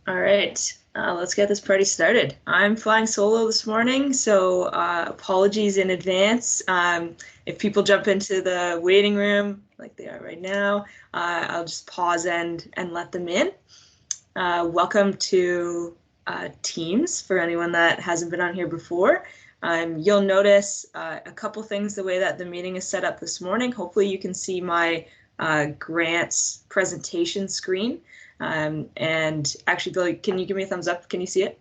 All right, let's get this party started. I'm flying solo this morning, so apologies in advance. If people jump into the waiting room like they are right now, I'll just pause and let them in. Welcome to Teams for anyone that hasn't been on here before. You'll notice a couple things the way that the meeting is set up this morning. Hopefully you can see my grants presentation screen. And actually, Billy, can you give me a thumbs up? Can you see it?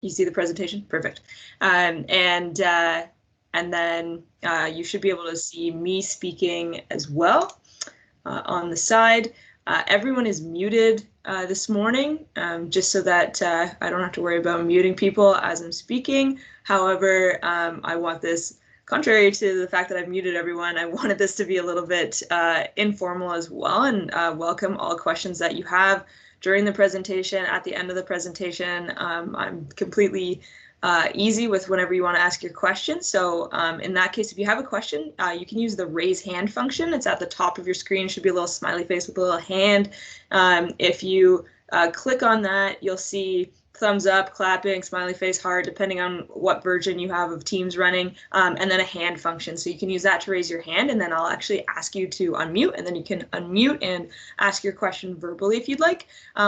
You see the presentation? Perfect. And then you should be able to see me speaking as well on the side. Everyone is muted this morning, just so that I don't have to worry about muting people as I'm speaking. However, I want this, contrary to the fact that I've muted everyone, I wanted this to be a little bit informal as well, and welcome all questions that you have during the presentation, at the end of the presentation. I'm completely easy with whenever you want to ask your question. So in that case, if you have a question, you can use the raise hand function. It's at the top of your screen. It should be a little smiley face with a little hand. If you click on that, you'll see thumbs up, clapping, smiley face, heart, depending on what version you have of Teams running, and then a hand function. So you can use that to raise your hand, and then I'll actually ask you to unmute, and then you can unmute and ask your question verbally if you'd like,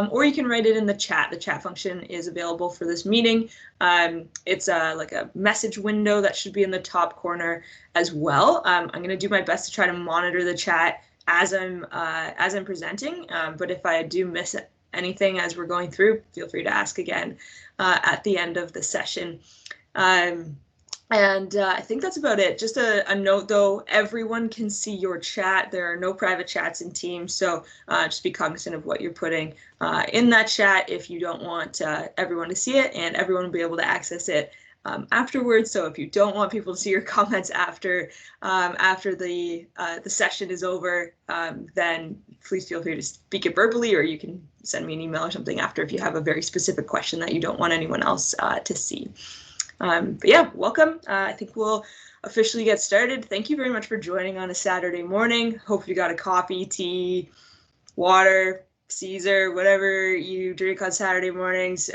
or you can write it in the chat. The chat function is available for this meeting. It's like a message window that should be in the top corner as well. I'm going to do my best to try to monitor the chat as I'm presenting, but if I do miss anything as we're going through, feel free to ask again at the end of the session. And I think that's about it. Just a note though, everyone can see your chat. There are no private chats in Teams, so just be cognizant of what you're putting in that chat if you don't want everyone to see it, and everyone will be able to access it afterwards. So if you don't want people to see your comments after the session is over, then please feel free to speak it verbally, or you can send me an email or something after if you have a very specific question that you don't want anyone else to see. But yeah, welcome. I think we'll officially get started. Thank you very much for joining on a Saturday morning. Hope you got a coffee, tea, water, Caesar, whatever you drink on Saturday mornings,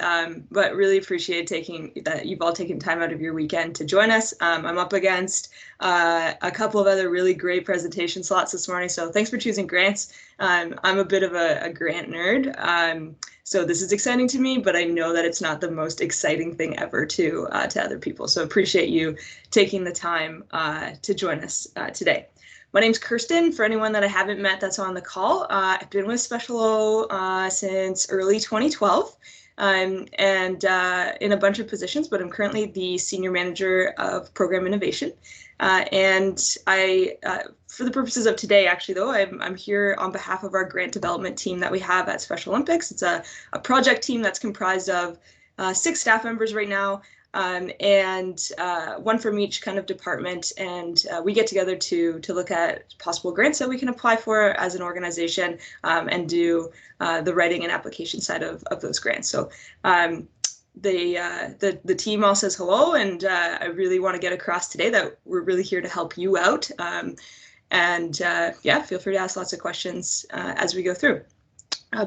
but really appreciate that you've all taken time out of your weekend to join us. I'm up against a couple of other really great presentation slots this morning, so thanks for choosing grants. I'm a bit of a grant nerd, so this is exciting to me, but I know that it's not the most exciting thing ever to other people, so appreciate you taking the time to join us today. My name's Kirsten. For anyone that I haven't met that's on the call, I've been with Special O since early 2012 and in a bunch of positions, but I'm currently the Senior Manager of Program Innovation. And for the purposes of today, actually, though, I'm here on behalf of our grant development team that we have at Special Olympics. It's a project team that's comprised of 6 staff members right now, and one from each kind of department, and we get together to look at possible grants that we can apply for as an organization, and do the writing and application side of those grants. So the team all says hello, and I really want to get across today that we're really here to help you out, and yeah, feel free to ask lots of questions as we go through.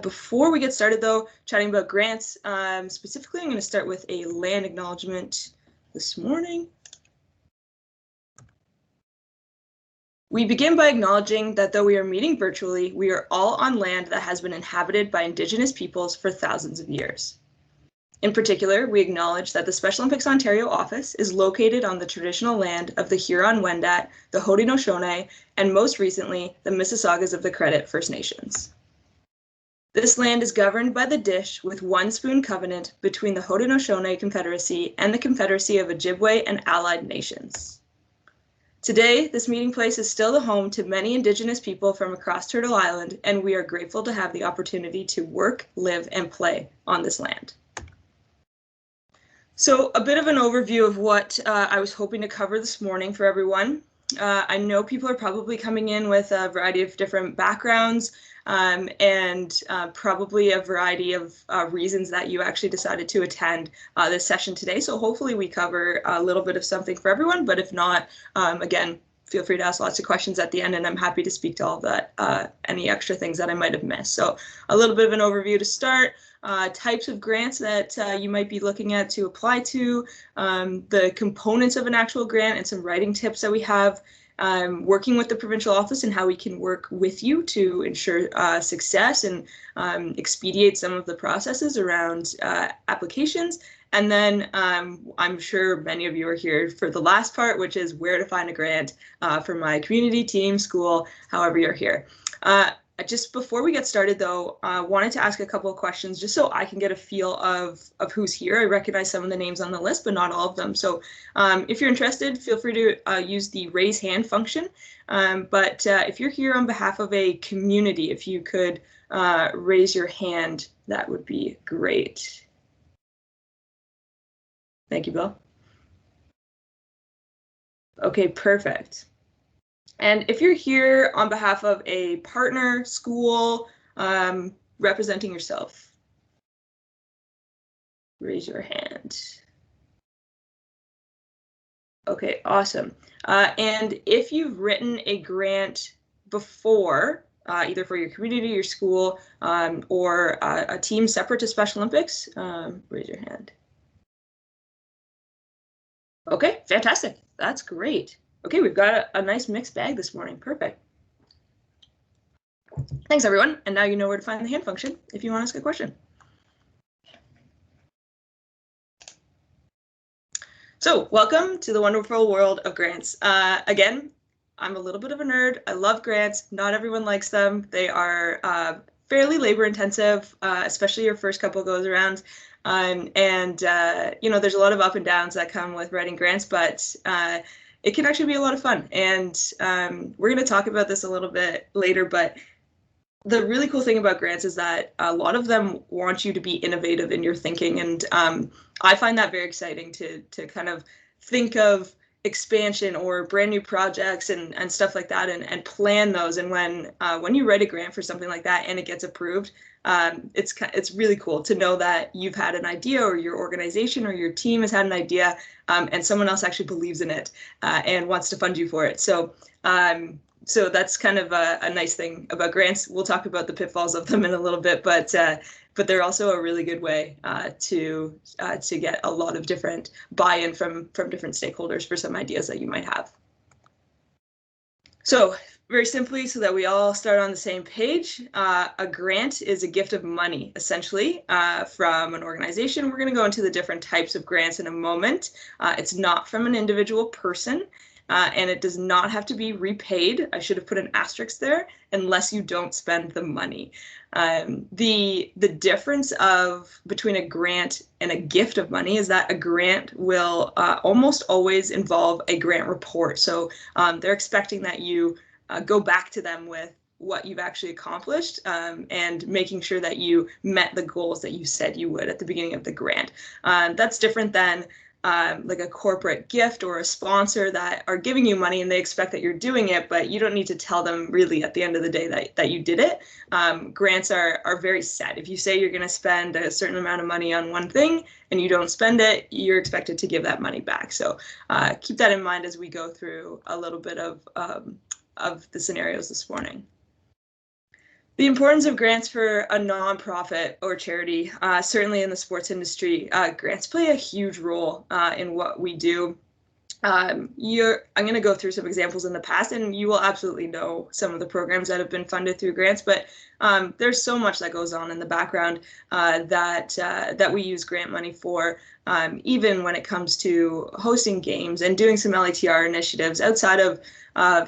Before we get started, though, chatting about grants, specifically, I'm going to start with a land acknowledgement this morning. We begin by acknowledging that though we are meeting virtually, we are all on land that has been inhabited by Indigenous peoples for thousands of years. In particular, we acknowledge that the Special Olympics Ontario office is located on the traditional land of the Huron-Wendat, the Haudenosaunee, and most recently, the Mississaugas of the Credit First Nations. This land is governed by the Dish with one spoon covenant between the Haudenosaunee Confederacy and the Confederacy of Ojibwe and allied nations. Today, this meeting place is still the home to many Indigenous people from across Turtle Island, and we are grateful to have the opportunity to work, live, and play on this land. So a bit of an overview of what I was hoping to cover this morning for everyone. I know people are probably coming in with a variety of different backgrounds, and probably a variety of reasons that you actually decided to attend this session today. So hopefully we cover a little bit of something for everyone, but if not, again, feel free to ask lots of questions at the end, and I'm happy to speak to all of that, any extra things that I might have missed. So a little bit of an overview to start. Types of grants that you might be looking at to apply to, the components of an actual grant, and some writing tips that we have, working with the provincial office and how we can work with you to ensure success and expedite some of the processes around applications. And then I'm sure many of you are here for the last part, which is where to find a grant for my community, team, school, however you're here. Just before we get started, though, I wanted to ask a couple of questions just so I can get a feel of who's here. I recognize some of the names on the list, but not all of them. So if you're interested, feel free to use the raise hand function. But if you're here on behalf of a community, if you could raise your hand, that would be great. Thank you, Bill. Okay, perfect. And if you're here on behalf of a partner, school, representing yourself, raise your hand. Okay, awesome. And if you've written a grant before, either for your community, your school, or a team separate to Special Olympics, raise your hand. Okay, fantastic. That's great. Okay, we've got a nice mixed bag this morning. Perfect. Thanks, everyone. And now you know where to find the hand function if you want to ask a question. So welcome to the wonderful world of grants. Again, I'm a little bit of a nerd. I love grants. Not everyone likes them. They are fairly labor intensive, especially your first couple goes around. You know, there's a lot of up and downs that come with writing grants, but it can actually be a lot of fun. And we're going to talk about this a little bit later, but the really cool thing about grants is that a lot of them want you to be innovative in your thinking. And I find that very exciting to kind of think of expansion or brand new projects and stuff like that and plan those. And when you write a grant for something like that and it gets approved, it's really cool to know that you've had an idea, or your organization or your team has had an idea, and someone else actually believes in it and wants to fund you for it. So that's kind of a nice thing about grants. We'll talk about the pitfalls of them in a little bit, but they're also a really good way to get a lot of different buy-in from different stakeholders for some ideas that you might have. So very simply, so that we all start on the same page, a grant is a gift of money, essentially, from an organization. We're going to go into the different types of grants in a moment. It's not from an individual person. And it does not have to be repaid. I should have put an asterisk there, unless you don't spend the money. The difference between a grant and a gift of money is that a grant will almost always involve a grant report. So they're expecting that you go back to them with what you've actually accomplished, and making sure that you met the goals that you said you would at the beginning of the grant. That's different than like a corporate gift or a sponsor that are giving you money and they expect that you're doing it, but you don't need to tell them really at the end of the day that you did it. Grants are very set. If you say you're going to spend a certain amount of money on one thing and you don't spend it, you're expected to give that money back. So keep that in mind as we go through a little bit of the scenarios this morning. The importance of grants for a nonprofit or charity, certainly in the sports industry, grants play a huge role in what we do. I'm going to go through some examples in the past, and you will absolutely know some of the programs that have been funded through grants, but there's so much that goes on in the background that we use grant money for, even when it comes to hosting games and doing some LATR initiatives outside of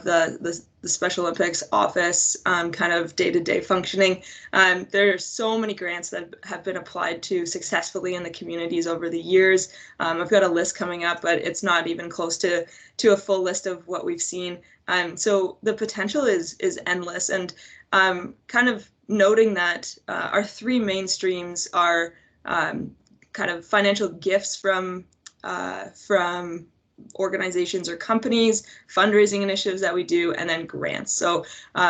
the Special Olympics office kind of day-to-day functioning. There are so many grants that have been applied to successfully in the communities over the years. I've got a list coming up, but it's not even close to a full list of what we've seen. So the potential is endless, and kind of noting that our three main streams are kind of financial gifts from organizations or companies, fundraising initiatives that we do, and then grants. So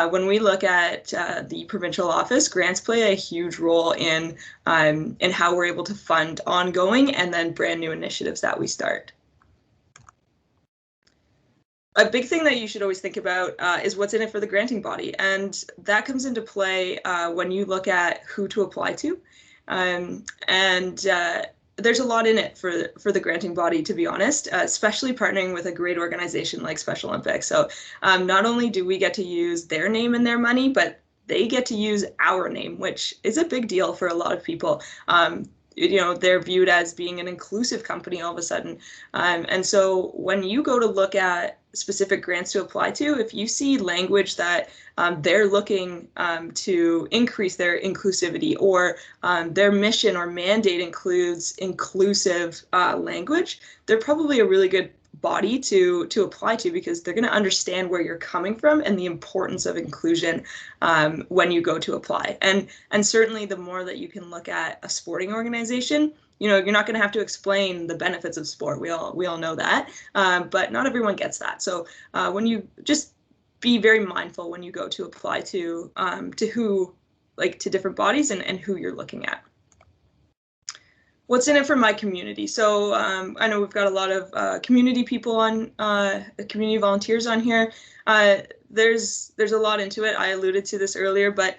when we look at the provincial office, grants play a huge role in how we're able to fund ongoing and then brand new initiatives that we start. A big thing that you should always think about is what's in it for the granting body. And that comes into play when you look at who to apply to. There's a lot in it for the granting body, to be honest, especially partnering with a great organization like Special Olympics. So not only do we get to use their name and their money, but they get to use our name, which is a big deal for a lot of people. They're viewed as being an inclusive company all of a sudden. And so when you go to look at specific grants to apply to, if you see language that they're looking to increase their inclusivity, or their mission or mandate includes inclusive language, they're probably a really good body to apply to, because they're going to understand where you're coming from and the importance of inclusion when you go to apply. And certainly the more that you can look at a sporting organization, you're not going to have to explain the benefits of sport. We all know that, but not everyone gets that. So when you just be very mindful when you go to apply to who, like, to different bodies and who you're looking at. What's in it for my community? So I know we've got a lot of community people on, community volunteers on here. There's a lot into it. I alluded to this earlier, but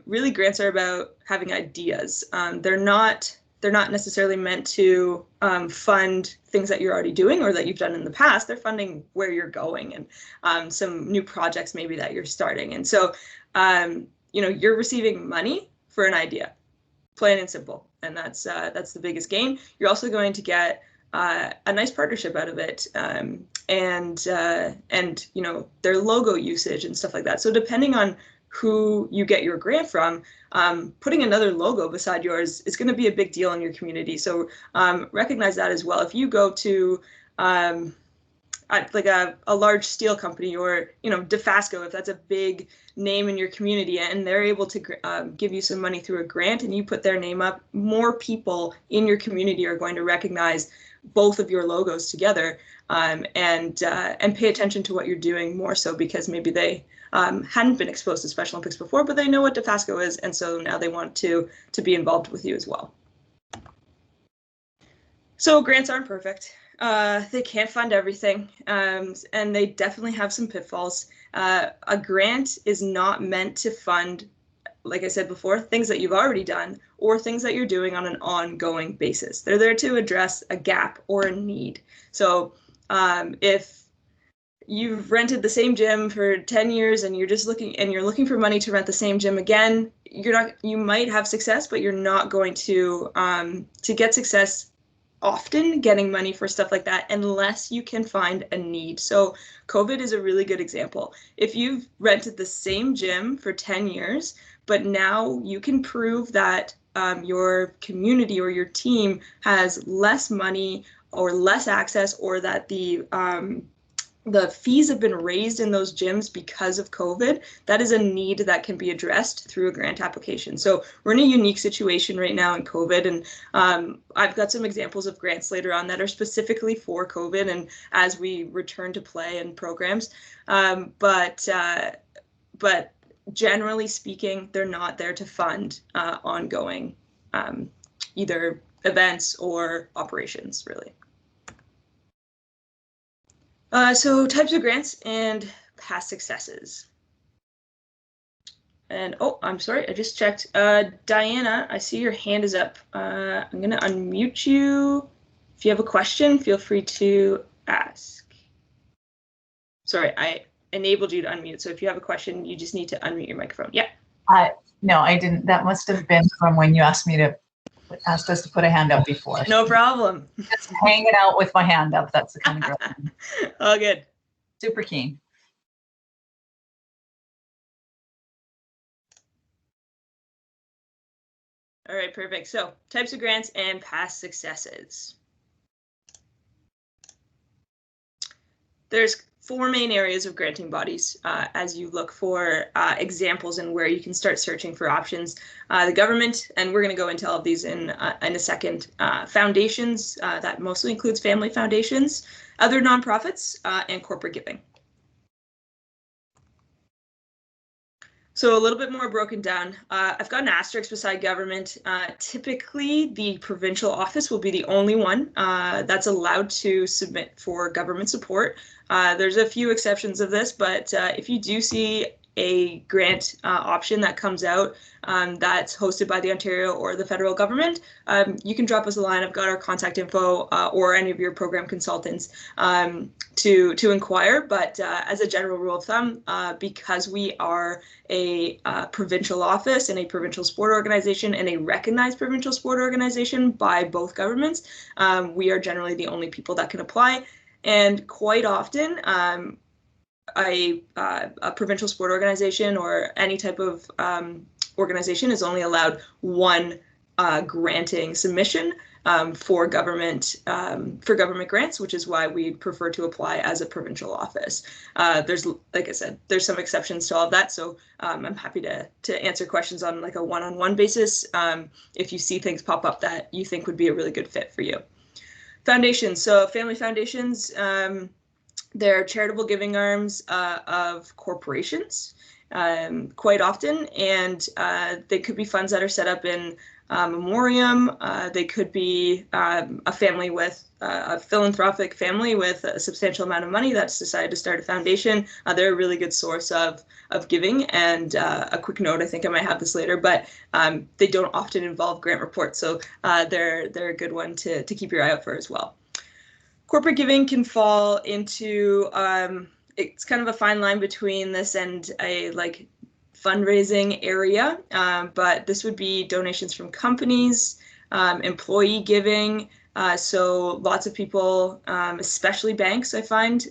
really grants are about having ideas. They're not necessarily meant to fund things that you're already doing or that you've done in the past. They're funding where you're going and some new projects maybe that you're starting. And so, you're receiving money for an idea, plain and simple. And that's the biggest gain. You're also going to get a nice partnership out of it, and their logo usage and stuff like that. So depending on who you get your grant from, putting another logo beside yours is going to be a big deal in your community. So recognize that as well. If you go to like a large steel company, or DeFasco, if that's a big name in your community, and they're able to give you some money through a grant and you put their name up, more people in your community are going to recognize both of your logos together, and pay attention to what you're doing more so, because maybe they hadn't been exposed to Special Olympics before, but they know what DeFasco is, and so now they want to be involved with you as well. So grants aren't perfect. They can't fund everything, and they definitely have some pitfalls. A grant is not meant to fund, like I said before, things that you've already done or things that you're doing on an ongoing basis. They're there to address a gap or a need. So if you've rented the same gym for 10 years and you're looking for money to rent the same gym again, you might have success, but you're not going to get success often getting money for stuff like that unless you can find a need. So COVID is a really good example. If you've rented the same gym for 10 years, but now you can prove that your community or your team has less money or less access, or that the fees have been raised in those gyms because of COVID, that is a need that can be addressed through a grant application. So we're in a unique situation right now in COVID, and I've got some examples of grants later on that are specifically for COVID and as we return to play and programs. But generally speaking, they're not there to fund ongoing either events or operations, really. So types of grants and past successes. And oh, I'm sorry, I just checked. Diana, I see your hand is up. I'm going to unmute you. If you have a question, feel free to ask. Sorry, I enabled you to unmute. So if you have a question, you just need to unmute your microphone. Yeah. No, I didn't. That must have been from when you asked us to put a hand up before. No problem. Just hanging out with my hand up. That's the kind of girl. All good. Super keen. All right, perfect. So types of grants and past successes. There's 4 main areas of granting bodies as you look for examples and where you can start searching for options. The government, and we're going to go into all of these in a second, foundations, that mostly includes family foundations, other nonprofits, and corporate giving. So a little bit more broken down. I've got an asterisk beside government. Typically, the provincial office will be the only one that's allowed to submit for government support. There's a few exceptions of this, but if you do see a grant option that comes out that's hosted by the Ontario or the federal government, you can drop us a line. I've got our contact info or any of your program consultants to inquire. But as a general rule of thumb, because we are a provincial office and a provincial sport organization and a recognized provincial sport organization by both governments, we are generally the only people that can apply. And quite often, a provincial sport organization or any type of organization is only allowed one granting submission for government grants, which is why we prefer to apply as a provincial office. There's, like I said, there's some exceptions to all of that, so I'm happy to answer questions on like a one-on-one basis if you see things pop up that you think would be a really good fit for you. Foundations. So family foundations, they're charitable giving arms of corporations quite often, and they could be funds that are set up in memoriam. They could be a family with a philanthropic family with a substantial amount of money that's decided to start a foundation. They're a really good source of giving. And a quick note, I think I might have this later, but they don't often involve grant reports, so they're a good one to keep your eye out for as well. Corporate giving can fall into, it's kind of a fine line between this and a like fundraising area, but this would be donations from companies, employee giving. So lots of people, especially banks, I find,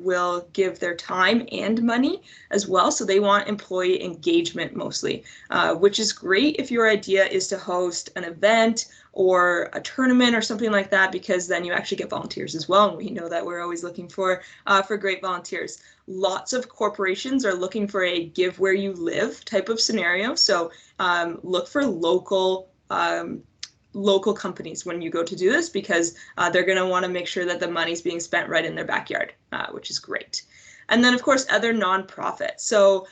will give their time and money as well. So they want employee engagement mostly, which is great if your idea is to host an event or a tournament or something like that, because then you actually get volunteers as well. And we know that we're always looking for great volunteers. Lots of corporations are looking for a give where you live type of scenario. So look for local companies when you go to do this, because they're going to want to make sure that the money's being spent right in their backyard, which is great. And then, of course, other nonprofit. So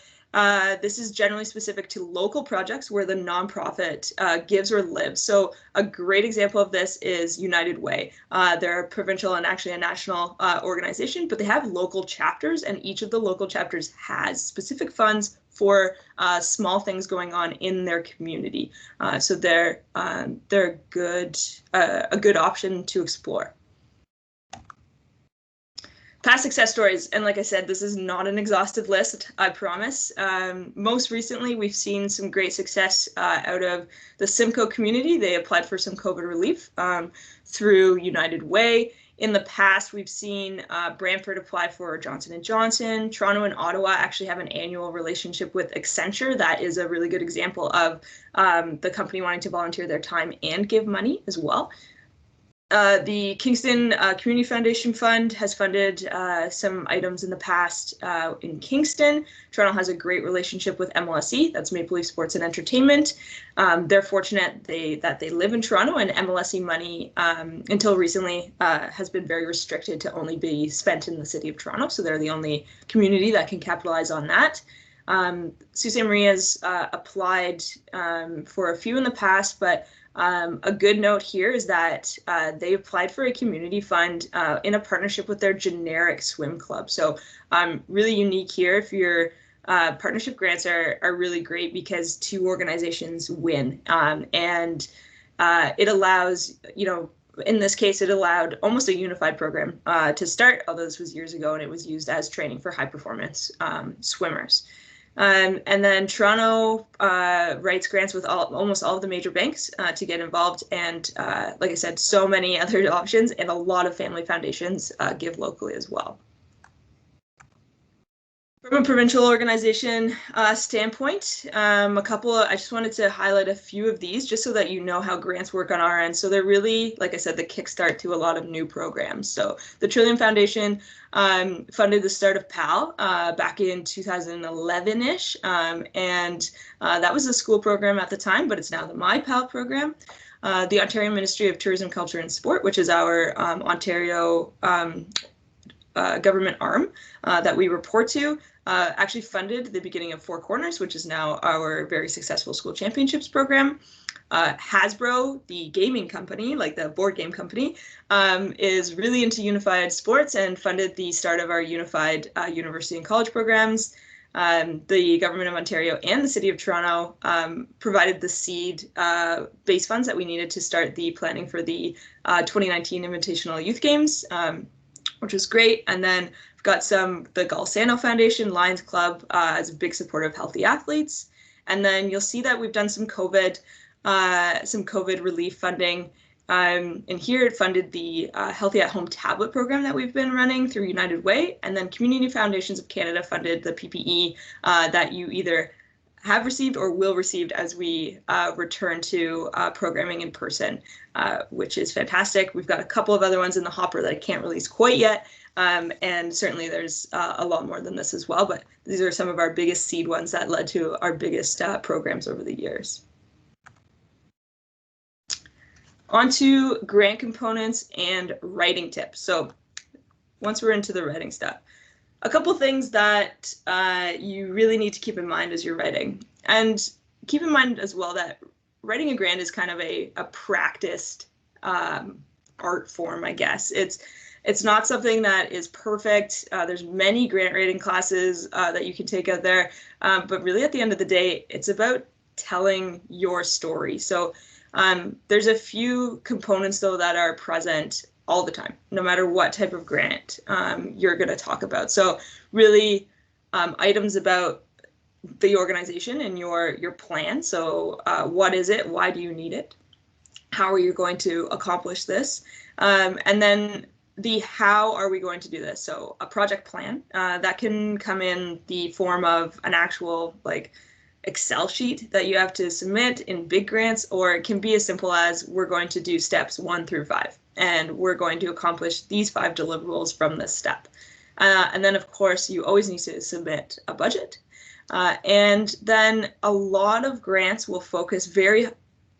this is generally specific to local projects where the nonprofit gives or lives. So a great example of this is United Way. They're a provincial and actually a national organization, but they have local chapters, and each of the local chapters has specific funds for small things going on in their community. So they're a good option to explore. Past success stories, and like I said, this is not an exhaustive list, I promise. Most recently, we've seen some great success out of the Simcoe community. They applied for some COVID relief through United Way. In the past, we've seen Brantford apply for Johnson & Johnson. Toronto and Ottawa actually have an annual relationship with Accenture. That is a really good example of the company wanting to volunteer their time and give money as well. The Kingston Community Foundation Fund has funded some items in the past in Kingston. Toronto has a great relationship with MLSE, that's Maple Leaf Sports and Entertainment. They're fortunate that they live in Toronto, and MLSE money until recently has been very restricted to only be spent in the city of Toronto, so they're the only community that can capitalize on that. Sault Ste. Marie has applied for a few in the past, but a good note here is that they applied for a community fund in a partnership with their generic swim club. So really unique here. If your partnership grants are really great because two organizations win, and it allows, in this case, it allowed almost a unified program to start, although this was years ago, and it was used as training for high performance swimmers. And then Toronto writes grants with almost all of the major banks to get involved. And like I said, so many other options, and a lot of family foundations give locally as well. From a provincial organization standpoint, I just wanted to highlight a few of these just so that you know how grants work on our end. So they're really, like I said, the kickstart to a lot of new programs. So the Trillium Foundation funded the start of PAL back in 2011-ish. And that was a school program at the time, but it's now the MyPAL program. The Ontario Ministry of Tourism, Culture and Sport, which is our Ontario government arm that we report to, actually funded the beginning of Four Corners, which is now our very successful school championships program. Hasbro, the gaming company, like the board game company, is really into unified sports and funded the start of our unified university and college programs. The Government of Ontario and the City of Toronto provided the seed base funds that we needed to start the planning for the 2019 Invitational Youth Games, which was great. And then we've got the Galsano Foundation, Lions Club as a big supporter of healthy athletes. And then you'll see that we've done some COVID relief funding. And here it funded the Healthy at Home tablet program that we've been running through United Way. And then Community Foundations of Canada funded the PPE that you either have received or will receive as we return to programming in person, which is fantastic. We've got a couple of other ones in the hopper that I can't release quite yet. And certainly there's a lot more than this as well, but these are some of our biggest seed ones that led to our biggest programs over the years. On to grant components and writing tips. So once we're into the writing stuff, a couple things that you really need to keep in mind as you're writing. And keep in mind as well that writing a grant is kind of a practiced art form, I guess. It's not something that is perfect. There's many grant writing classes that you can take out there. But really at the end of the day, it's about telling your story. So there's a few components, though, that are present all the time, no matter what type of grant you're going to talk about. So really items about the organization and your plan. So what is it? Why do you need it? How are you going to accomplish this? And then the how are we going to do this? So a project plan that can come in the form of an actual Excel sheet that you have to submit in big grants, or it can be as simple as we're going to do steps 1 through 5, and we're going to accomplish these 5 deliverables from this step. And then, of course, you always need to submit a budget. And then a lot of grants will focus very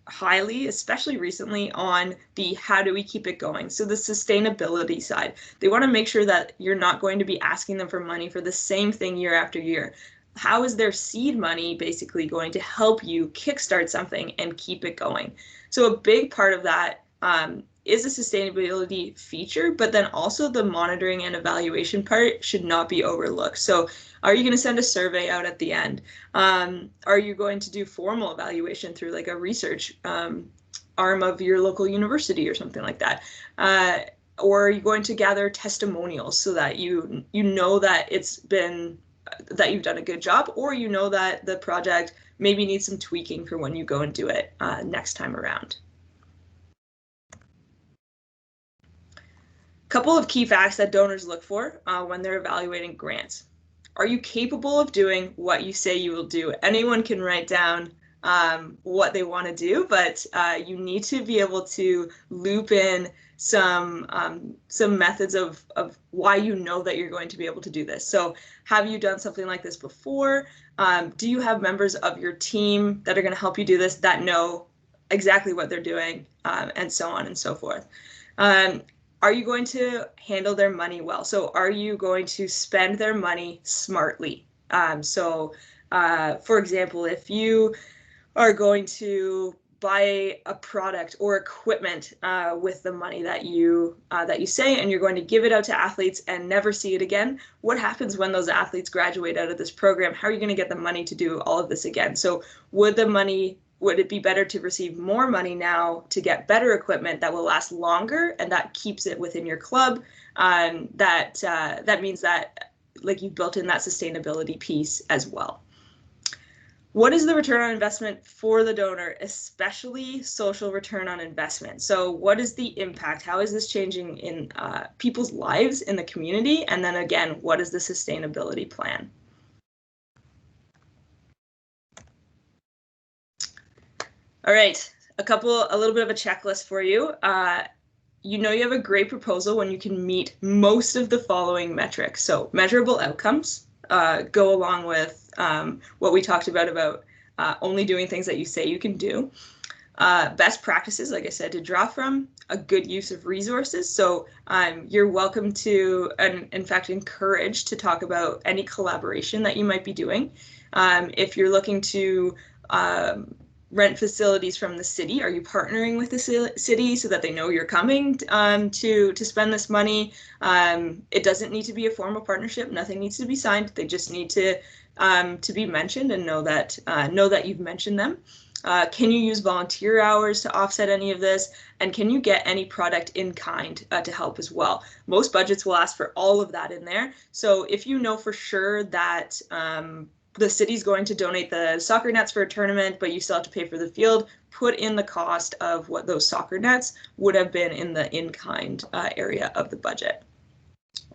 highly, especially recently, on the how do we keep it going. So the sustainability side, they want to make sure that you're not going to be asking them for money for the same thing year after year. How is their seed money basically going to help you kickstart something and keep it going? So a big part of that is a sustainability feature, but then also the monitoring and evaluation part should not be overlooked. So are you going to send a survey out at the end? Are you going to do formal evaluation through a research arm of your local university or something like that? Or are you going to gather testimonials so that you know that that you've done a good job, or you know that the project maybe needs some tweaking for when you go and do it next time around? Couple of key facts that donors look for when they're evaluating grants. Are you capable of doing what you say you will do? Anyone can write down what they want to do, but you need to be able to loop in some methods of why you know that you're going to be able to do this. So have you done something like this before? Do you have members of your team that are going to help you do this that know exactly what they're doing, and so on and so forth? Are you going to handle their money well? So are you going to spend their money smartly? For example, if you are going to buy a product or equipment with the money that you say, and you're going to give it out to athletes and never see it again, what happens when those athletes graduate out of this program? How are you going to get the money to do all of this again? So would it be better to receive more money now to get better equipment that will last longer and that keeps it within your club? That means that you've built in that sustainability piece as well. What is the return on investment for the donor, especially social return on investment? So what is the impact? How is this changing in people's lives in the community? And then again, what is the sustainability plan? All right, a little bit of a checklist for you. You know you have a great proposal when you can meet most of the following metrics. So measurable outcomes go along with what we talked about only doing things that you say you can do. Best practices, like I said, to draw from. a good use of resources. So you're welcome to, and in fact, encouraged to talk about any collaboration that you might be doing. If you're looking to rent facilities from the city, are you partnering with the city so that they know you're coming to spend this money? It doesn't need to be a formal partnership. Nothing needs to be signed. They just need to be mentioned and know that you've mentioned them. Can you use volunteer hours to offset any of this? And can you get any product in kind to help as well? Most budgets will ask for all of that in there. So if you know for sure that the city's going to donate the soccer nets for a tournament, but you still have to pay for the field, put in the cost of what those soccer nets would have been in the in-kind area of the budget.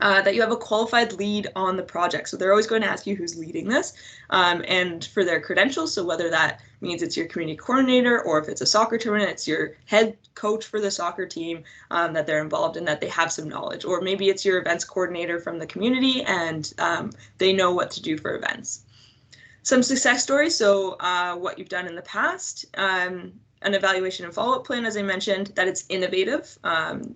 That you have a qualified lead on the project. So they're always going to ask you who's leading this and for their credentials. So whether that means it's your community coordinator or if it's a soccer tournament, it's your head coach for the soccer team that they're involved in, that they have some knowledge. Or maybe it's your events coordinator from the community and they know what to do for events. Some success stories, so what you've done in the past. An evaluation and follow-up plan, as I mentioned, that it's innovative.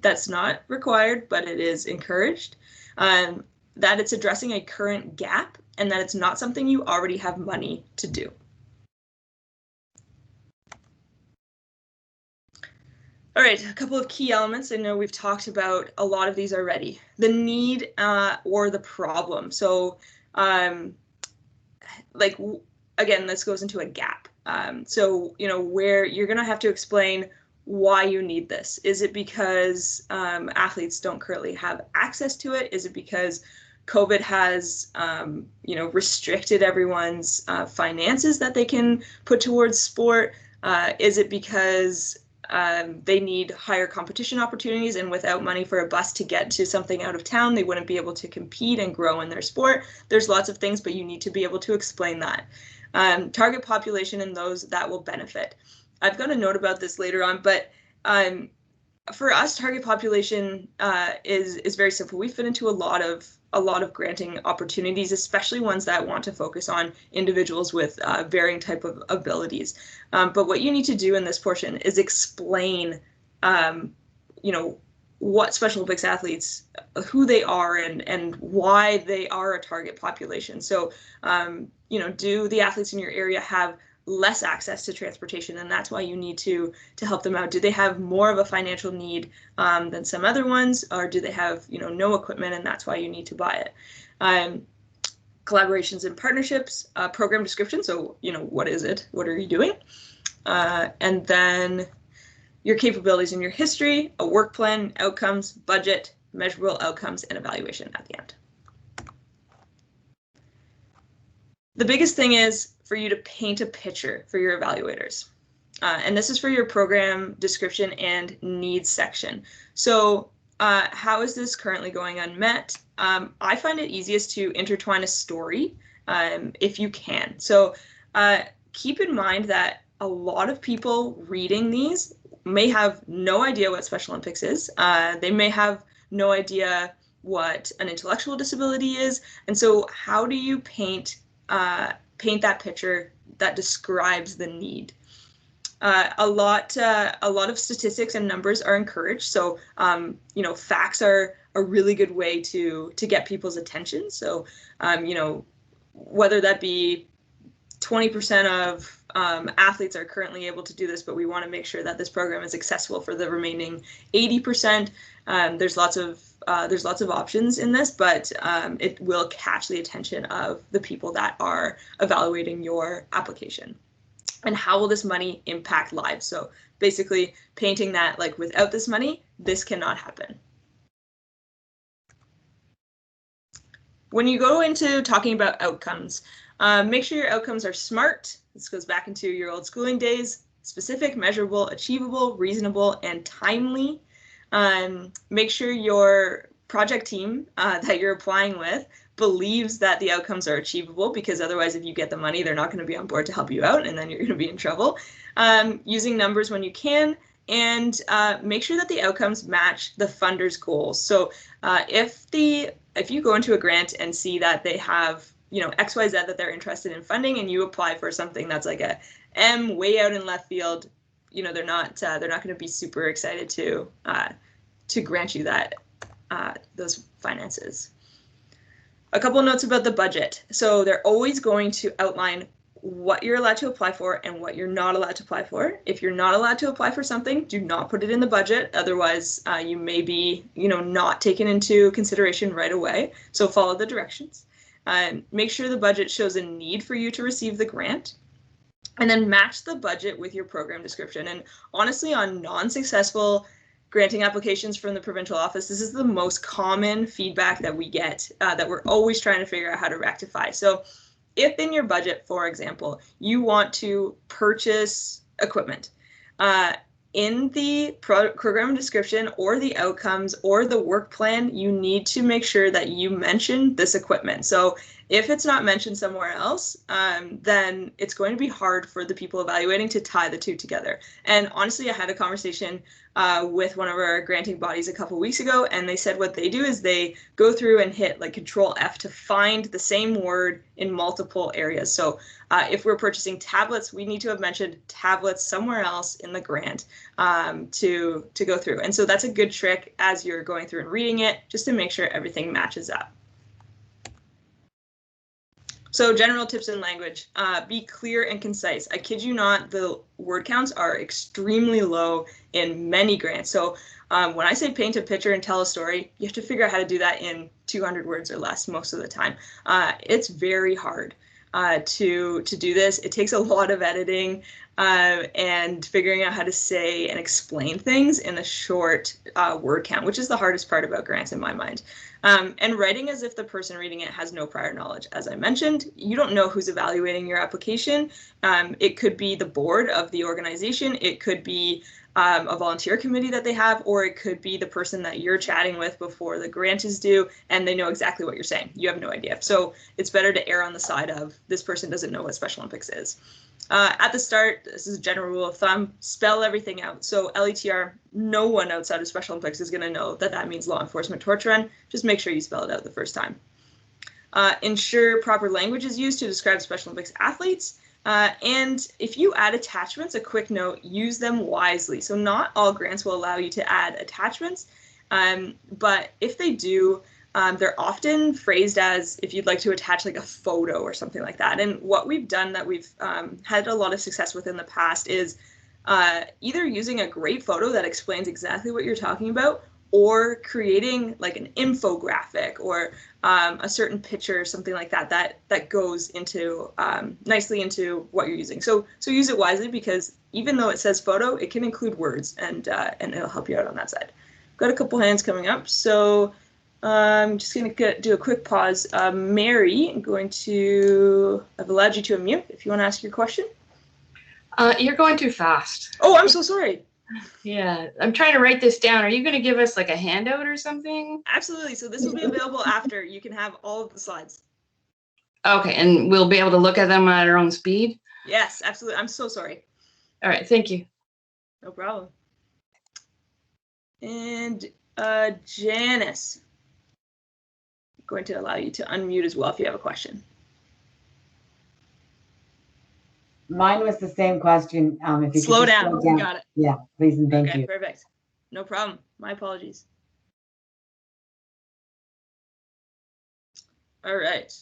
That's not required, but it is encouraged. That it's addressing a current gap and that it's not something you already have money to do. All right, a couple of key elements. I know we've talked about a lot of these already. The need or the problem. So again, this goes into a gap. So, where you're going to have to explain why you need this. Is it because athletes don't currently have access to it? Is it because COVID has, restricted everyone's finances that they can put towards sport? Is it because they need higher competition opportunities, and without money for a bus to get to something out of town, they wouldn't be able to compete and grow in their sport? There's lots of things, but you need to be able to explain that. Target population and those that will benefit. I've got a note about this later on, but for us, target population is very simple. We fit into a lot of granting opportunities, especially ones that want to focus on individuals with varying type of abilities. But what you need to do in this portion is explain, what Special Olympics athletes, who they are and why they are a target population. So, do the athletes in your area have less access to transportation, and that's why you need to help them out? Do they have more of a financial need than some other ones, or do they have no equipment and that's why you need to buy it? Collaborations and partnerships, program description. So what is it? What are you doing? And then your capabilities and your history, a work plan, outcomes, budget, measurable outcomes, and evaluation at the end. The biggest thing is for you to paint a picture for your evaluators. And this is for your program description and needs section. So how is this currently going unmet? I find it easiest to intertwine a story if you can. So keep in mind that a lot of people reading these may have no idea what Special Olympics is. They may have no idea what an intellectual disability is. And so how do you paint that picture that describes the need? A lot of statistics and numbers are encouraged. So, facts are a really good way to get people's attention. So, whether that be 20% of athletes are currently able to do this, but we want to make sure that this program is accessible for the remaining 80%. There's lots of options in this, but it will catch the attention of the people that are evaluating your application. And how will this money impact lives? So basically painting that like without this money, this cannot happen. When you go into talking about outcomes, make sure your outcomes are SMART. This goes back into your old schooling days: specific, measurable, achievable, reasonable, and timely. Make sure your project team that you're applying with believes that the outcomes are achievable, because otherwise, if you get the money, they're not going to be on board to help you out, and then you're going to be in trouble. Using numbers when you can, and make sure that the outcomes match the funder's goals. So if you go into a grant and see that they have XYZ that they're interested in funding, and you apply for something that's like a M way out in left field, they're not going to be super excited to grant you that those finances. A couple notes about the budget. So they're always going to outline what you're allowed to apply for and what you're not allowed to apply for. If you're not allowed to apply for something, do not put it in the budget. Otherwise, you may be, not taken into consideration right away. So follow the directions. Make sure the budget shows a need for you to receive the grant. And then match the budget with your program description. And honestly, on non-successful granting applications from the provincial office, this is the most common feedback that we get that we're always trying to figure out how to rectify. So if in your budget, for example, you want to purchase equipment, in the program description or the outcomes or the work plan, you need to make sure that you mention this equipment. So if it's not mentioned somewhere else, then it's going to be hard for the people evaluating to tie the two together. And honestly, I had a conversation with one of our granting bodies a couple weeks ago, and they said what they do is they go through and hit like Control F to find the same word in multiple areas. So if we're purchasing tablets, we need to have mentioned tablets somewhere else in the grant to go through. And so that's a good trick as you're going through and reading it, just to make sure everything matches up. So general tips in language, be clear and concise. I kid you not, the word counts are extremely low in many grants. So when I say paint a picture and tell a story, you have to figure out how to do that in 200 words or less most of the time. It's very hard to do this. It takes a lot of editing and figuring out how to say and explain things in a short word count, which is the hardest part about grants in my mind. And writing as if the person reading it has no prior knowledge. As I mentioned, you don't know who's evaluating your application. It could be the board of the organization. It could be a volunteer committee that they have, or it could be the person that you're chatting with before the grant is due, and they know exactly what you're saying. You have no idea. So it's better to err on the side of this person doesn't know what Special Olympics is. At the start, this is a general rule of thumb, spell everything out. So LETR, no one outside of Special Olympics is going to know that that means law enforcement torch run. Just make sure you spell it out the first time. Ensure proper language is used to describe Special Olympics athletes. And if you add attachments, a quick note, use them wisely. So not all grants will allow you to add attachments, but if they do, they're often phrased as if you'd like to attach like a photo or something like that. And what we've done that we've had a lot of success with in the past is either using a great photo that explains exactly what you're talking about, or creating like an infographic or a certain picture or something like that that goes into nicely into what you're using. So use it wisely, because even though it says photo, it can include words, and it'll help you out on that side. Got a couple hands coming up, so I'm just going to do a quick pause. Mary, I'm going to, I've allowed you to unmute if you want to ask your question. You're going too fast. Oh, I'm so sorry. Yeah, I'm trying to write this down. Are you going to give us like a handout or something? Absolutely. So this will be available after. You can have all of the slides. Okay, and we'll be able to look at them at our own speed? Yes, absolutely. I'm so sorry. All right, thank you. No problem. And Janice, I'm going to allow you to unmute as well if you have a question. Mine was the same question. If you Slow could just down. slow down. Got it. Yeah, please and thank Okay, you. perfect. No problem. My apologies. All right.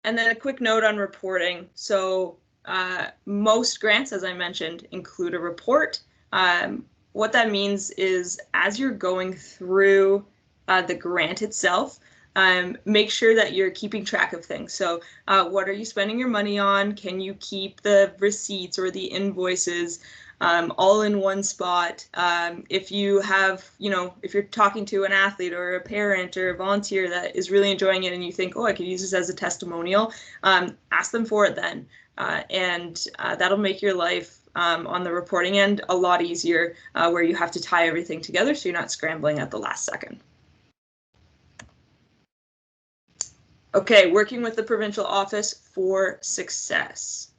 And then a quick note on reporting. So most grants, as I mentioned, include a report. What that means is as you're going through the grant itself, make sure that you're keeping track of things. So what are you spending your money on? Can you keep the receipts or the invoices all in one spot? If you have, if you're talking to an athlete or a parent or a volunteer that is really enjoying it and you think, oh, I could use this as a testimonial, ask them for it then. And that'll make your life on the reporting end a lot easier, where you have to tie everything together so you're not scrambling at the last second. Okay, working with the provincial office for success.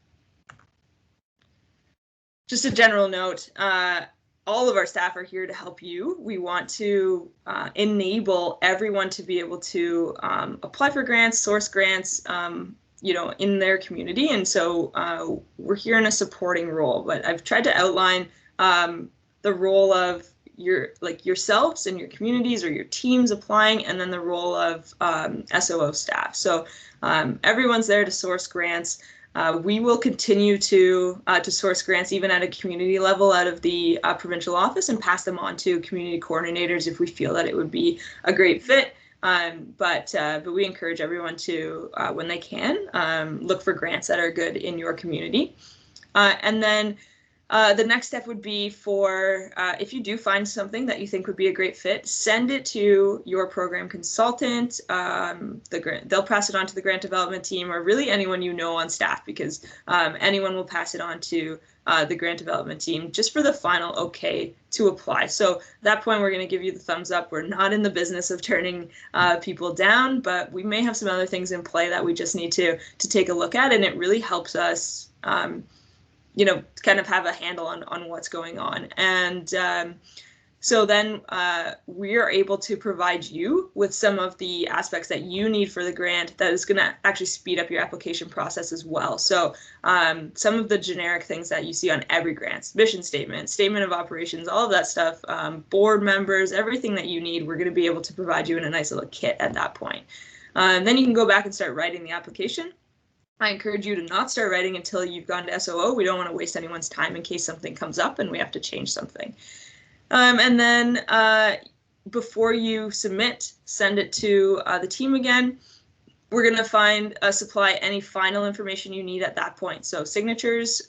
Just a general note, all of our staff are here to help you. We want to enable everyone to be able to apply for grants, source grants, in their community. And so we're here in a supporting role, but I've tried to outline the role of yourselves and your communities or your teams applying, and then the role of SOO staff. So everyone's there to source grants. We will continue to source grants even at a community level out of the provincial office and pass them on to community coordinators if we feel that it would be a great fit. But we encourage everyone to, when they can, look for grants that are good in your community. And then the next step would be for, if you do find something that you think would be a great fit, send it to your program consultant. They'll pass it on to the grant development team, or really anyone you know on staff, because anyone will pass it on to the grant development team just for the final okay to apply. So at that point, we're going to give you the thumbs up. We're not in the business of turning people down, but we may have some other things in play that we just need to take a look at, and it really helps us kind of have a handle on what's going on. And so then we are able to provide you with some of the aspects that you need for the grant that is going to actually speed up your application process as well. So some of the generic things that you see on every grant, mission statement, statement of operations, all of that stuff, board members, everything that you need, we're going to be able to provide you in a nice little kit at that point. Then you can go back and start writing the application. I encourage you to not start writing until you've gone to SOO. We don't want to waste anyone's time in case something comes up and we have to change something. And then before you submit, send it to the team again. We're going to supply any final information you need at that point. So signatures,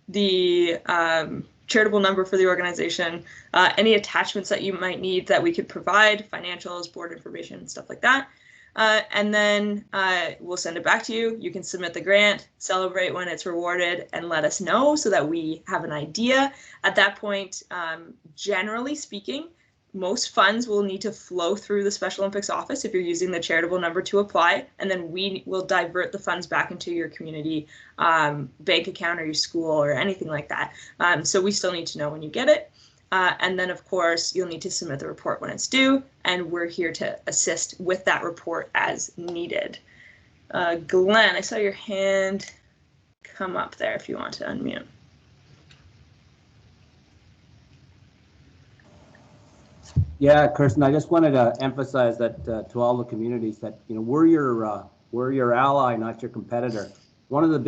the charitable number for the organization, any attachments that you might need that we could provide, financials, board information, stuff like that. And then we'll send it back to you. You can submit the grant, celebrate when it's rewarded, and let us know so that we have an idea. At that point, generally speaking, most funds will need to flow through the Special Olympics office if you're using the charitable number to apply, and then we will divert the funds back into your community bank account or your school or anything like that. So we still need to know when you get it. And then, of course, you'll need to submit the report when it's due, and we're here to assist with that report as needed. Glenn, I saw your hand come up there if you want to unmute. Yeah, Kirsten, I just wanted to emphasize that to all the communities that we're your ally, not your competitor. One of the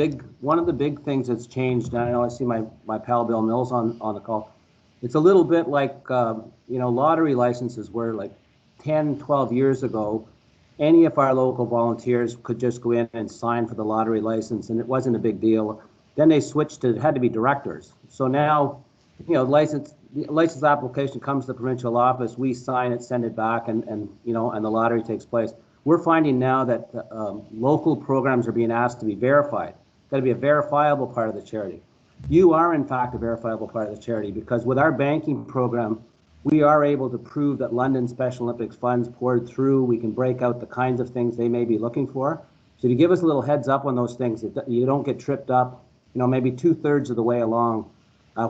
big things that's changed, and I know I see my pal Bill Mills on the call. It's a little bit like, lottery licenses where like 10, 12 years ago, any of our local volunteers could just go in and sign for the lottery license, and it wasn't a big deal. Then they switched to, it had to be directors. So now, the license application comes to the provincial office, we sign it, send it back, and the lottery takes place. We're finding now that local programs are being asked to be verified. Got to be a verifiable part of the charity. You are, in fact, a verifiable part of the charity, because with our banking program, we are able to prove that London Special Olympics funds poured through. We can break out the kinds of things they may be looking for. So to give us a little heads up on those things, that you don't get tripped up, maybe 2/3 of the way along,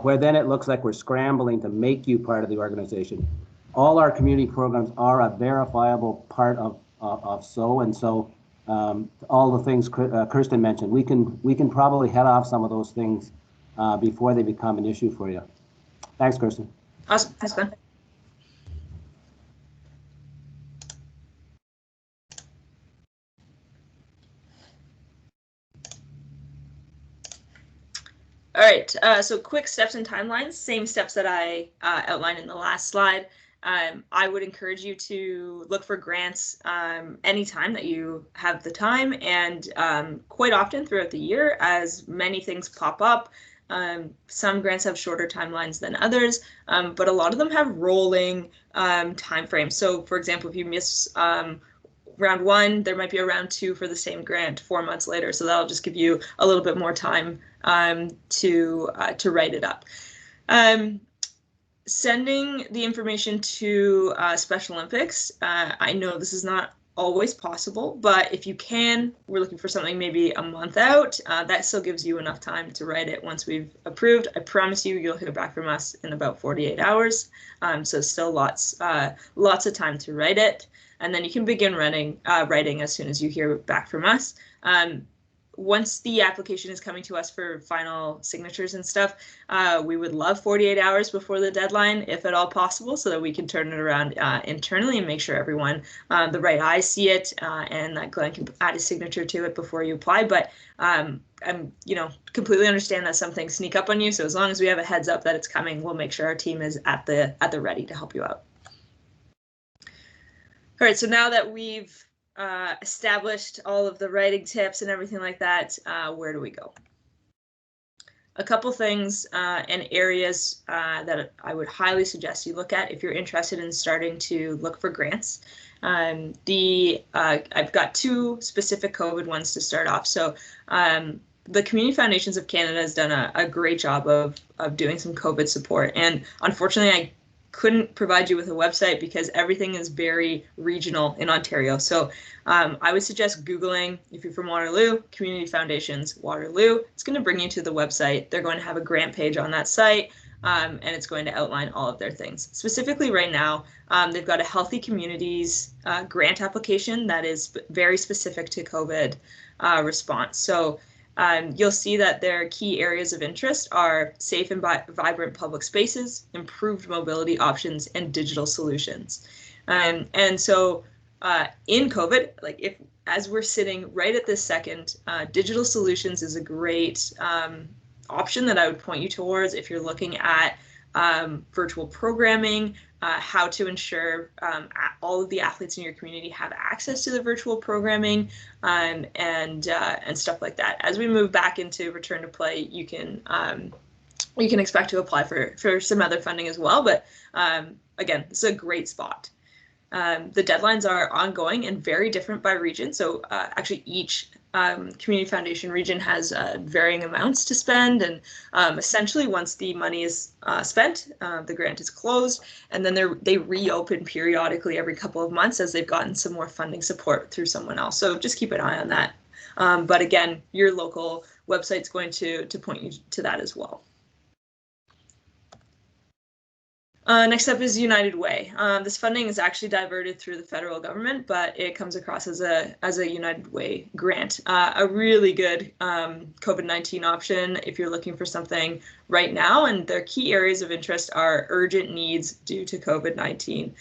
where then it looks like we're scrambling to make you part of the organization. All our community programs are a verifiable part of SO, and so all the things Kirsten mentioned, we can probably head off some of those things before they become an issue for you. Thanks, Kirsten. Awesome. Thanks, Ben. All right, so quick steps and timelines, same steps that I outlined in the last slide. I would encourage you to look for grants anytime that you have the time, and quite often throughout the year as many things pop up. Some grants have shorter timelines than others, but a lot of them have rolling time frames. So for example, if you miss round one, there might be a round two for the same grant 4 months later. So that'll just give you a little bit more time to write it up. Sending the information to Special Olympics, I know this is not always possible, but if you can, we're looking for something maybe a month out. That still gives you enough time to write it once we've approved. I promise you, you'll hear back from us in about 48 hours. So still lots of time to write it, and then you can begin writing as soon as you hear back from us. Once the application is coming to us for final signatures and stuff, we would love 48 hours before the deadline, if at all possible, so that we can turn it around internally and make sure everyone, the right eyes see it, and that Glenn can add his signature to it before you apply. But I'm, completely understand that some things sneak up on you. So as long as we have a heads up that it's coming, we'll make sure our team is at the ready to help you out. All right, so now that we've established all of the writing tips and everything like that, where do we go? A couple things and areas that I would highly suggest you look at if you're interested in starting to look for grants. I've got two specific COVID ones to start off. So the Community Foundations of Canada has done a great job of doing some COVID support. And unfortunately, I couldn't provide you with a website because everything is very regional in Ontario. So I would suggest Googling, if you're from Waterloo, Community Foundations Waterloo. It's going to bring you to the website. They're going to have a grant page on that site, and it's going to outline all of their things. Specifically right now, they've got a Healthy Communities grant application that is very specific to COVID response. So you'll see that their key areas of interest are safe and vibrant public spaces, improved mobility options, and digital solutions. And so in COVID, as we're sitting right at this second, digital solutions is a great option that I would point you towards if you're looking at virtual programming, how to ensure all of the athletes in your community have access to the virtual programming, and stuff like that. As we move back into return to play, you can expect to apply for some other funding as well. But again, it's a great spot. The deadlines are ongoing and very different by region. So actually each community foundation region has varying amounts to spend, and essentially once the money is spent, the grant is closed, and then they reopen periodically every couple of months as they've gotten some more funding support through someone else. So just keep an eye on that. But again, your local website's going to point you to that as well. Next up is United Way. This funding is actually diverted through the federal government, but it comes across as a United Way grant. A really good COVID-19 option if you're looking for something right now, and their key areas of interest are urgent needs due to COVID-19.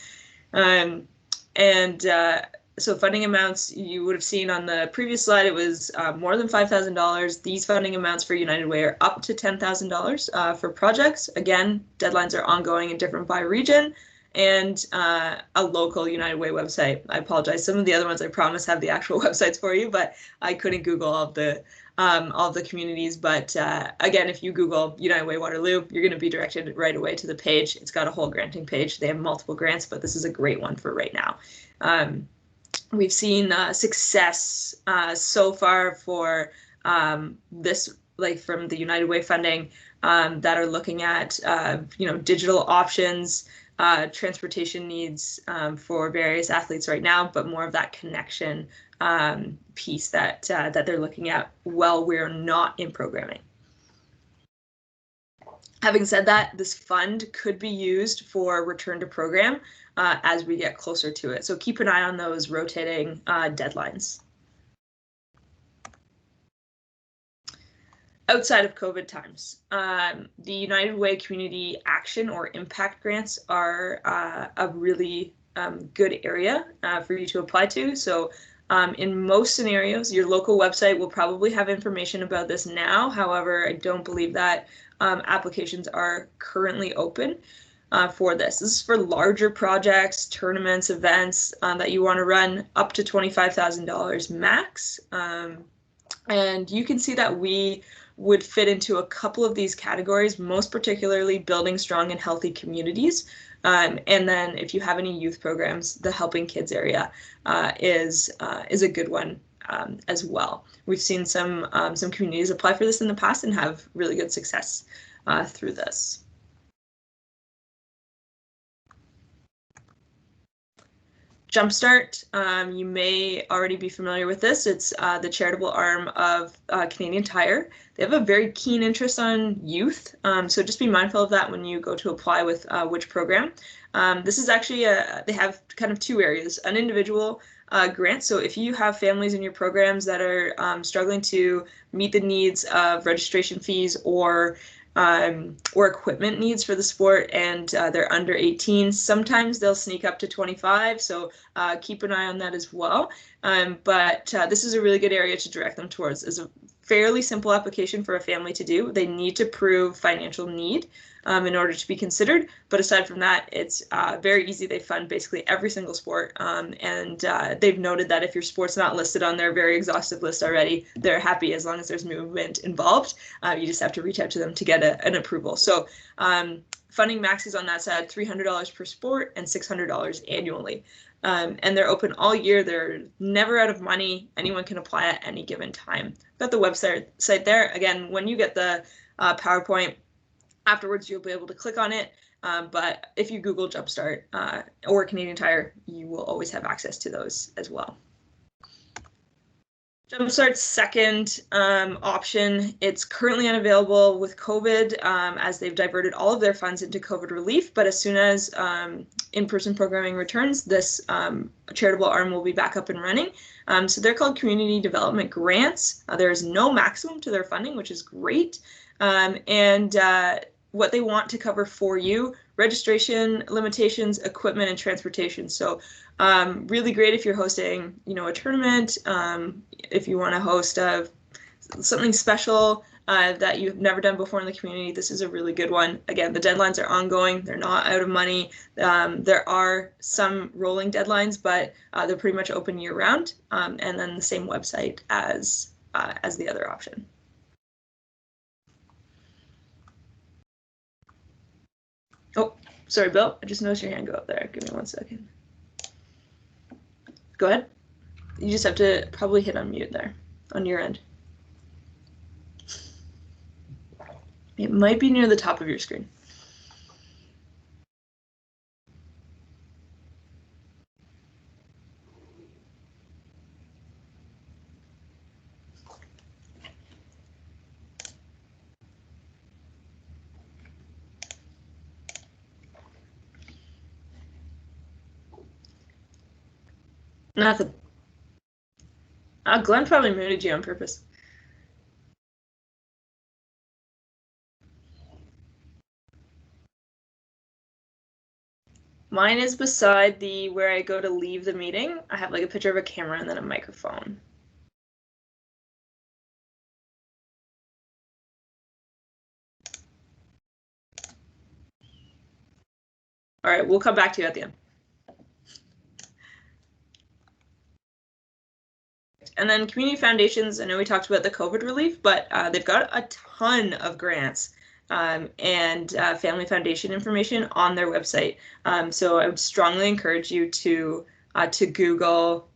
So funding amounts, you would have seen on the previous slide, it was more than $5,000. These funding amounts for United Way are up to $10,000 for projects. Again, deadlines are ongoing and different by region, and a local United Way website. I apologize. Some of the other ones I promise have the actual websites for you, but I couldn't Google all of the communities. But again, if you Google United Way Waterloo, you're going to be directed right away to the page. It's got a whole granting page. They have multiple grants, but this is a great one for right now. We've seen success so far for this, from the United Way funding, that are looking at digital options, transportation needs for various athletes right now, but more of that connection piece that they're looking at while we're not in programming. Having said that, this fund could be used for return to program as we get closer to it. So keep an eye on those rotating deadlines. Outside of COVID times, the United Way Community Action or Impact Grants are a really good area for you to apply to. So in most scenarios, your local website will probably have information about this now. However, I don't believe that applications are currently open for this. This is for larger projects, tournaments, events that you want to run up to $25,000 max. And you can see that we would fit into a couple of these categories, most particularly building strong and healthy communities. And then if you have any youth programs, the Helping Kids area is a good one as well. We've seen some communities apply for this in the past and have really good success through this. Jumpstart, you may already be familiar with this. It's the charitable arm of Canadian Tire. They have a very keen interest on youth, so just be mindful of that when you go to apply with which program. This is actually, they have kind of two areas, an individual grant. So if you have families in your programs that are struggling to meet the needs of registration fees or equipment needs for the sport, and they're under 18. Sometimes they'll sneak up to 25, so keep an eye on that as well. But this is a really good area to direct them towards. It's a fairly simple application for a family to do. They need to prove financial need in order to be considered, but aside from that, it's very easy. They fund basically every single sport, and they've noted that if your sport's not listed on their very exhaustive list already, they're happy as long as there's movement involved. You just have to reach out to them to get an approval. So funding max is on that side, $300 per sport and $600 annually. And they're open all year. They're never out of money. Anyone can apply at any given time. Got the website there. Again, when you get the PowerPoint, afterwards you'll be able to click on it. But if you Google Jumpstart or Canadian Tire, you will always have access to those as well. Jumpstart's second option, it's currently unavailable with COVID as they've diverted all of their funds into COVID relief, but as soon as in-person programming returns, this charitable arm will be back up and running. So they're called Community Development Grants. There is no maximum to their funding, which is great. What they want to cover for you, registration, limitations, equipment, and transportation. So really great if you're hosting, a tournament, if you want to host something special that you've never done before in the community. This is a really good one. Again, the deadlines are ongoing. They're not out of money. There are some rolling deadlines, but they're pretty much open year round. And then the same website as the other option. Oh, sorry, Bill. I just noticed your hand go up there. Give me 1 second. Go ahead. You just have to probably hit unmute there on your end. It might be near the top of your screen. Nothing. Glenn probably muted you on purpose. Mine is beside where I go to leave the meeting. I have like a picture of a camera and then a microphone. All right, we'll come back to you at the end. And then community foundations, I know we talked about the COVID relief, but they've got a ton of grants and family foundation information on their website. So I would strongly encourage you to Google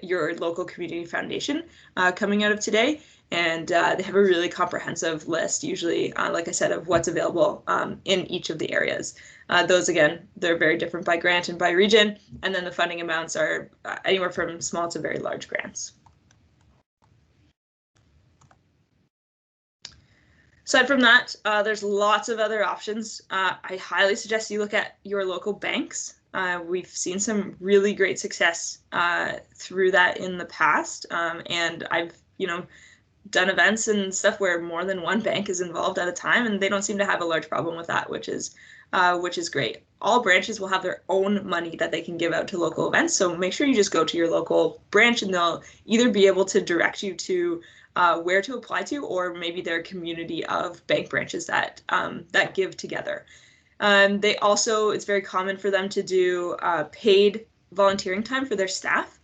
your local community foundation coming out of today. And they have a really comprehensive list, usually, like I said, of what's available in each of the areas. Those, again, they're very different by grant and by region. And then the funding amounts are anywhere from small to very large grants. Aside from that, there's lots of other options. I highly suggest you look at your local banks. We've seen some really great success through that in the past. And I've, done events and stuff where more than one bank is involved at a time, and they don't seem to have a large problem with that, which is great. All branches will have their own money that they can give out to local events, so make sure you just go to your local branch and they'll either be able to direct you to where to apply to, or maybe their community of bank branches that give together. They also, it's very common for them to do paid volunteering time for their staff.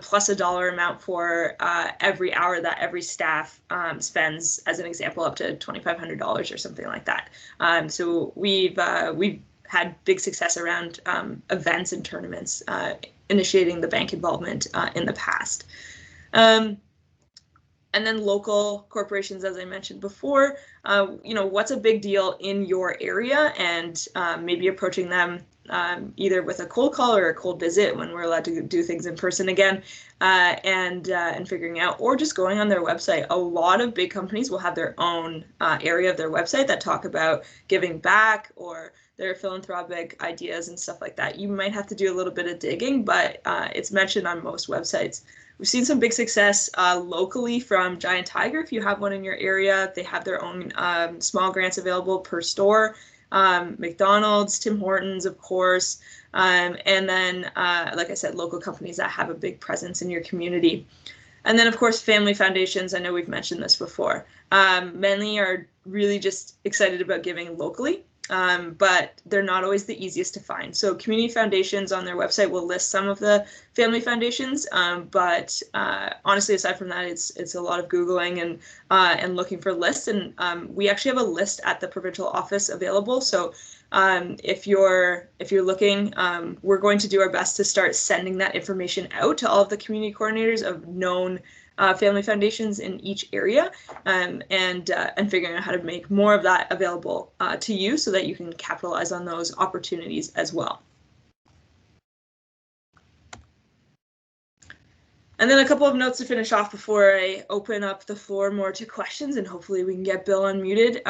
Plus a dollar amount for every hour that every staff spends, as an example, up to $2,500 or something like that. So we've had big success around events and tournaments, initiating the bank involvement in the past. And then local corporations, as I mentioned before, what's a big deal in your area, and maybe approaching them either with a cold call or a cold visit when we're allowed to do things in person again, and figuring out, or just going on their website. A lot of big companies will have their own area of their website that talk about giving back or their philanthropic ideas and stuff like that. You might have to do a little bit of digging, but it's mentioned on most websites. We've seen some big success locally from Giant Tiger. If you have one in your area, they have their own small grants available per store. McDonald's, Tim Hortons, of course, and then, like I said, local companies that have a big presence in your community. And then, of course, family foundations. I know we've mentioned this before. Many are really just excited about giving locally. But they're not always the easiest to find. So community foundations on their website will list some of the family foundations, but honestly, aside from that, it's a lot of Googling and looking for lists. And we actually have a list at the provincial office available. So if you're looking, we're going to do our best to start sending that information out to all of the community coordinators of known family foundations in each area, and figuring out how to make more of that available to you so that you can capitalize on those opportunities as well. And then a couple of notes to finish off before I open up the floor more to questions, and hopefully we can get Bill unmuted.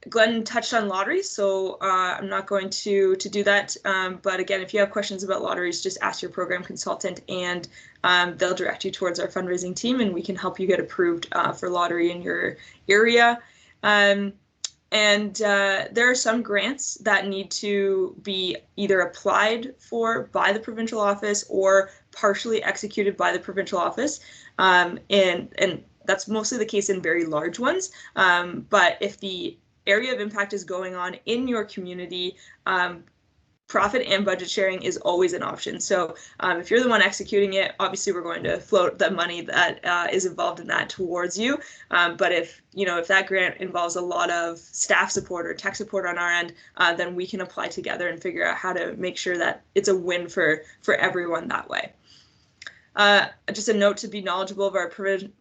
Glenn touched on lotteries, so I'm not going to do that. But again, if you have questions about lotteries, just ask your program consultant, and they'll direct you towards our fundraising team, and we can help you get approved for lottery in your area. And there are some grants that need to be either applied for by the provincial office or partially executed by the provincial office. And that's mostly the case in very large ones. But if the area of impact is going on in your community, profit and budget sharing is always an option. So if you're the one executing it, obviously we're going to float the money that is involved in that towards you. But if that grant involves a lot of staff support or tech support on our end, then we can apply together and figure out how to make sure that it's a win for everyone that way. Just a note to be knowledgeable of our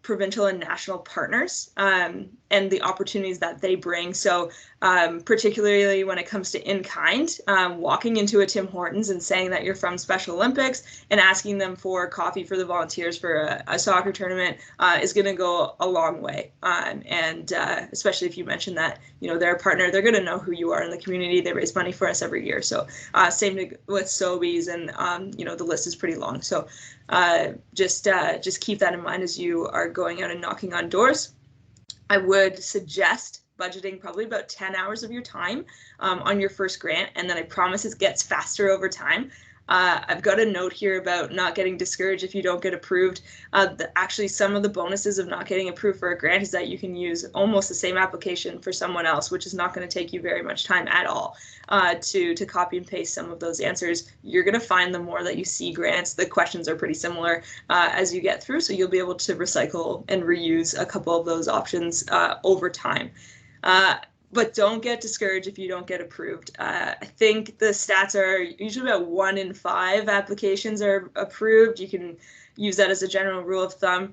provincial and national partners and the opportunities that they bring. So particularly when it comes to in-kind, walking into a Tim Hortons and saying that you're from Special Olympics and asking them for coffee for the volunteers for a soccer tournament is going to go a long way. And especially if you mention that, they're a partner, they're going to know who you are in the community. They raise money for us every year. So same with Sobeys, and the list is pretty long. So just keep that in mind as you are going out and knocking on doors. I would suggest budgeting probably about 10 hours of your time on your first grant, and then I promise it gets faster over time. I've got a note here about not getting discouraged if you don't get approved. Actually, some of the bonuses of not getting approved for a grant is that you can use almost the same application for someone else, which is not going to take you very much time at all to copy and paste some of those answers. You're going to find the more that you see grants, the questions are pretty similar as you get through, so you'll be able to recycle and reuse a couple of those options over time. But don't get discouraged if you don't get approved. I think the stats are usually about 1 in 5 applications are approved. You can use that as a general rule of thumb.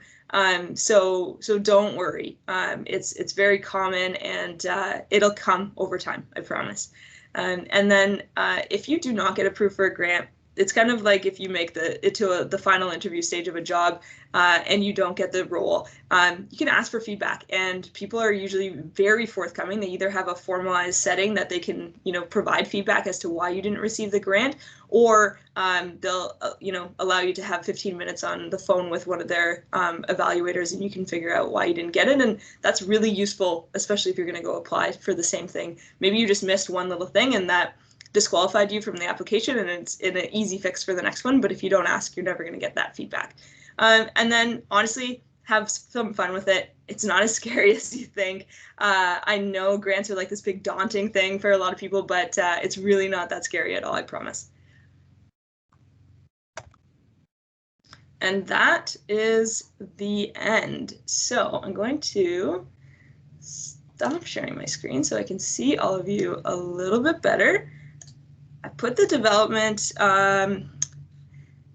So don't worry. It's very common, and it'll come over time, I promise. And then if you do not get approved for a grant, it's kind of like if you make the final interview stage of a job and you don't get the role, you can ask for feedback, and people are usually very forthcoming. They either have a formalized setting that they can, provide feedback as to why you didn't receive the grant, or they'll, allow you to have 15 minutes on the phone with one of their evaluators, and you can figure out why you didn't get it. And that's really useful, especially if you're going to go apply for the same thing. Maybe you just missed one little thing and that disqualified you from the application, and it's an easy fix for the next one. But if you don't ask, you're never going to get that feedback. And then honestly, have some fun with it. It's not as scary as you think. I know grants are like this big daunting thing for a lot of people, but it's really not that scary at all, I promise. And that is the end. So I'm going to stop sharing my screen so I can see all of you a little bit better. I put the development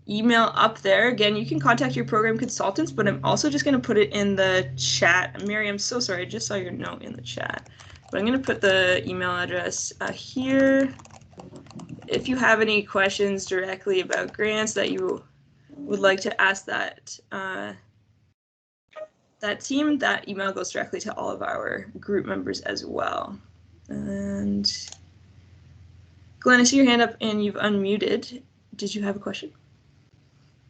email up there. Again, you can contact your program consultants, but I'm also just going to put it in the chat. Mary, I'm so sorry. I just saw your note in the chat. But I'm going to put the email address here. if you have any questions directly about grants that you would like to ask that that team, that email goes directly to all of our group members as well. And Glenn, I see your hand up and you've unmuted. Did you have a question?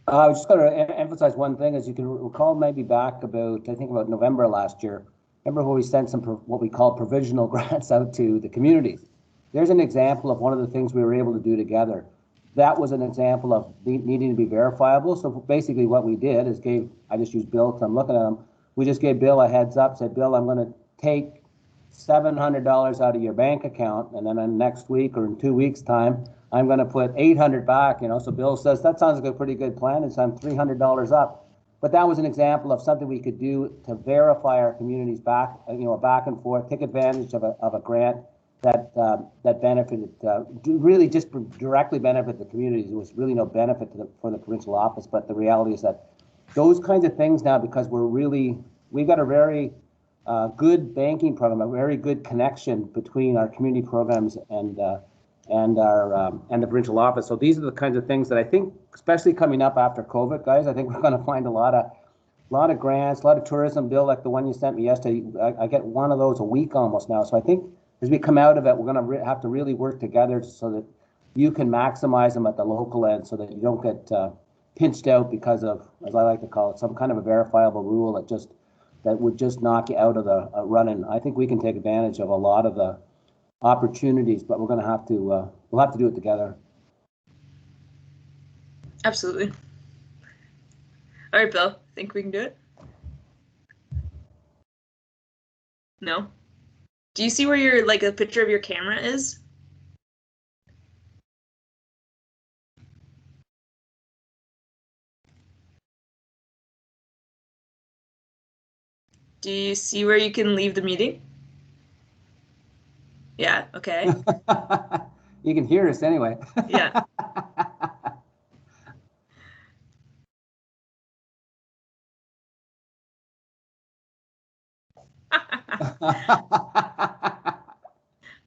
I was just going to emphasize one thing. As you can recall, maybe back about, I think about November last year, remember when we sent some what we call provisional grants out to the communities. There's an example of one of the things we were able to do together. That was an example of needing to be verifiable. So basically what we did is I just used Bill because I'm looking at him. We just gave Bill a heads up, said, Bill, I'm going to take $700 out of your bank account, and then next week or in 2 weeks' time, I'm going to put $800 back. So Bill says, that sounds like a pretty good plan, and so I'm $300 up. But that was an example of something we could do to verify our communities back, back and forth, take advantage of a grant that benefited, really just directly benefit the communities. There was really no benefit for the provincial office, but the reality is that those kinds of things now, because we've got a very good banking program, a very good connection between our community programs and the provincial office. So these are the kinds of things that I think, especially coming up after COVID, guys, I think we're going to find a lot of grants, a lot of tourism. Bill, like the one you sent me yesterday, I get one of those a week almost now. So I think as we come out of it, we're going to have to really work together so that you can maximize them at the local end, so that you don't get pinched out because of, as I like to call it, some kind of a verifiable rule that would just knock you out of the running. I think we can take advantage of a lot of the opportunities, but we're going to have to we'll have to do it together. Absolutely. All right, Bill, think we can do it? No? Do you see where your, like, a picture of your camera is? Do you see where you can leave the meeting? Yeah, okay. You can hear us anyway. Yeah.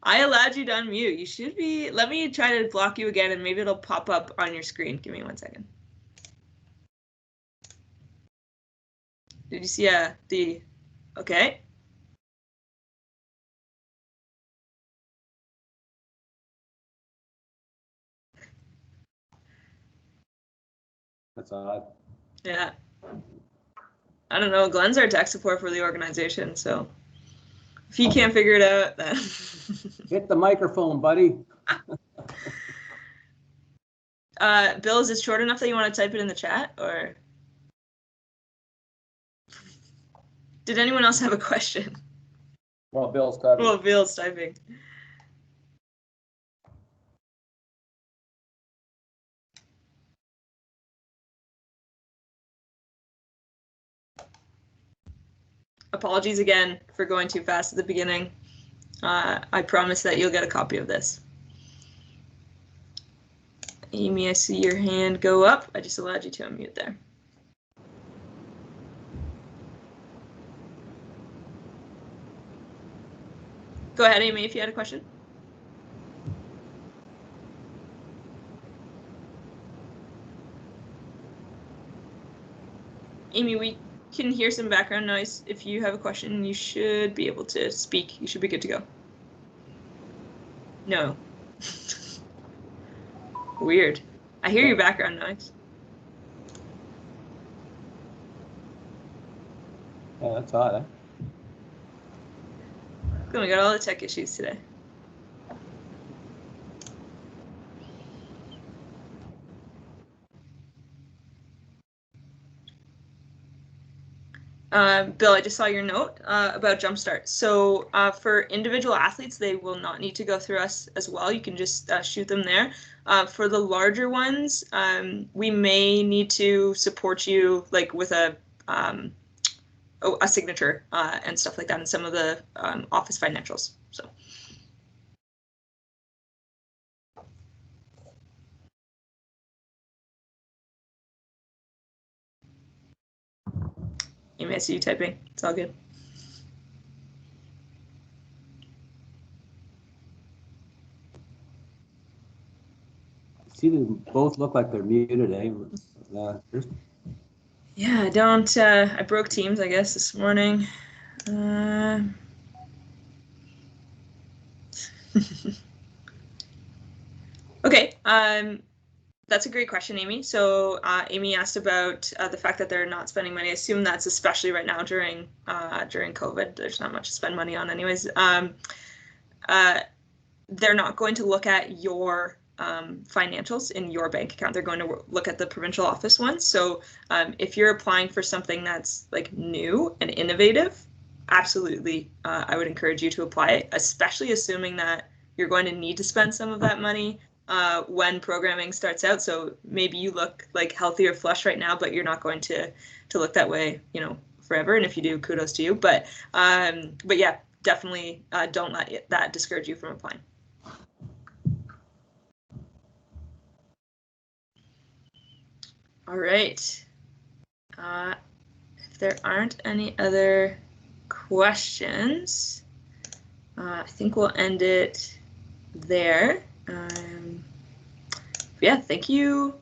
I allowed you to unmute. You should be, let me try to block you again and maybe it'll pop up on your screen. Give me 1 second. Did you see okay. That's odd. Yeah. I don't know. Glenn's our tech support for the organization, so if he can't figure it out, then Hit the microphone, buddy. Bill, is it short enough that you want to type it in the chat, or did anyone else have a question? Well, Bill's typing. Well, Bill's typing. Apologies again for going too fast at the beginning. I promise that you'll get a copy of this. Amy, I see your hand go up. I just allowed you to unmute there. Go ahead, Amy, if you had a question. Amy, we can hear some background noise. If you have a question, you should be able to speak. You should be good to go. No. Weird. I hear your background noise. Yeah, that's odd, eh? We got all the tech issues today. Bill, I just saw your note about Jumpstart. So for individual athletes, they will not need to go through us as well. You can just shoot them there. For the larger ones, we may need to support you, like with a signature and stuff like that in some of the office financials. So. You may see you typing. It's all good. see them both look like they're muted, eh? Yeah, I don't, I broke Teams, I guess, this morning. Okay, that's a great question, Amy. So Amy asked about the fact that they're not spending money. I assume that's especially right now during COVID. There's not much to spend money on anyways. They're not going to look at your financials in your bank account. They're going to look at the provincial office one. So if you're applying for something that's like new and innovative, absolutely, I would encourage you to apply, especially assuming that you're going to need to spend some of that money when programming starts out. So maybe you look like healthy or flush right now, but you're not going to look that way, you know, forever. And if you do, kudos to you. But yeah, definitely don't let that discourage you from applying. All right. If there aren't any other questions, I think we'll end it there. Yeah, thank you